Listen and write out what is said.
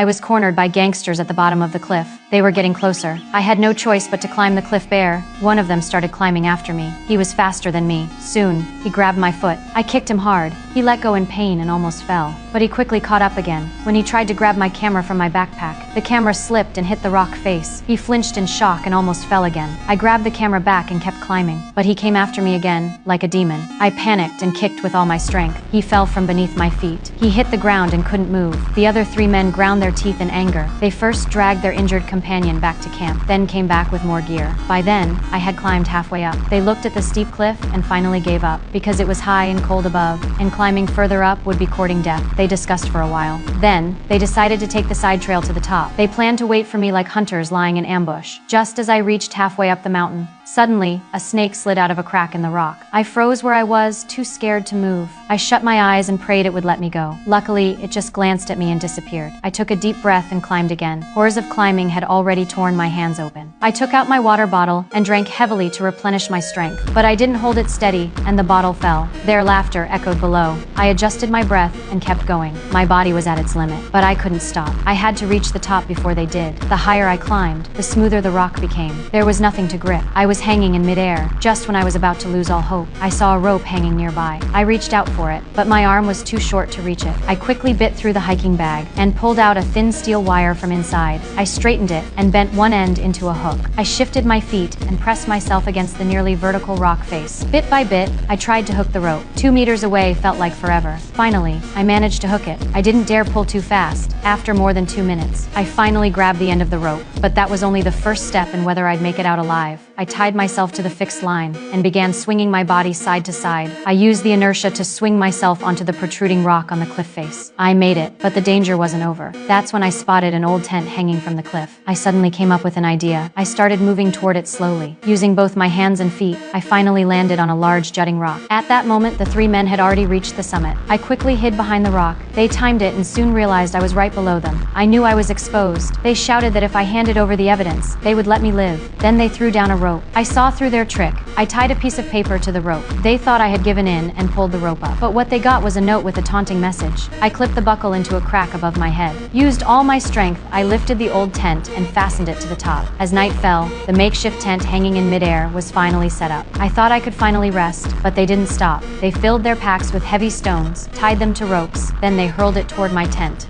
I was cornered by gangsters at the bottom of the cliff. They were getting closer. I had no choice but to climb the cliff bear. One of them started climbing after me. He was faster than me. Soon, he grabbed my foot. I kicked him hard. He let go in pain and almost fell. But he quickly caught up again. When he tried to grab my camera from my backpack, the camera slipped and hit the rock face. He flinched in shock and almost fell again. I grabbed the camera back and kept climbing. But he came after me again, like a demon. I panicked and kicked with all my strength. He fell from beneath my feet. He hit the ground and couldn't move. The other 3 men ground their teeth in anger. They first dragged their injured companion back to camp, then came back with more gear. By then, I had climbed halfway up. They looked at the steep cliff and finally gave up, because it was high and cold above, and climbing further up would be courting death. They discussed for a while. Then, they decided to take the side trail to the top. They planned to wait for me like hunters lying in ambush. Just as I reached halfway up the mountain, suddenly, a snake slid out of a crack in the rock. I froze where I was, too scared to move. I shut my eyes and prayed it would let me go. Luckily, it just glanced at me and disappeared. I took a deep breath and climbed again. Horrors of climbing had already torn my hands open. I took out my water bottle and drank heavily to replenish my strength, but I didn't hold it steady, and the bottle fell. Their laughter echoed below. I adjusted my breath and kept going. My body was at its limit, but I couldn't stop. I had to reach the top before they did. The higher I climbed, the smoother the rock became. There was nothing to grip. I was hanging in midair. Just when I was about to lose all hope, I saw a rope hanging nearby. I reached out for it, but my arm was too short to reach it. I quickly bit through the hiking bag and pulled out a thin steel wire from inside. I straightened it and bent one end into a hook. I shifted my feet and pressed myself against the nearly vertical rock face. Bit by bit, I tried to hook the rope. 2 meters away felt like forever. Finally, I managed to hook it. I didn't dare pull too fast. After more than 2 minutes, I finally grabbed the end of the rope, but that was only the first step in whether I'd make it out alive. I tied myself to the fixed line and began swinging my body side to side. I used the inertia to swing myself onto the protruding rock on the cliff face. I made it, but the danger wasn't over. That's when I spotted an old tent hanging from the cliff. I suddenly came up with an idea. I started moving toward it slowly. Using both my hands and feet, I finally landed on a large jutting rock. At that moment, the 3 men had already reached the summit. I quickly hid behind the rock. They timed it and soon realized I was right below them. I knew I was exposed. They shouted that if I handed over the evidence, they would let me live. Then they threw down a rope. I saw through their trick. I tied a piece of paper to the rope. They thought I had given in and pulled the rope up. But what they got was a note with a taunting message. I clipped the buckle into a crack above my head. Used all my strength, I lifted the old tent and fastened it to the top. As night fell, the makeshift tent hanging in midair was finally set up. I thought I could finally rest, but they didn't stop. They filled their packs with heavy stones, tied them to ropes, then they hurled it toward my tent.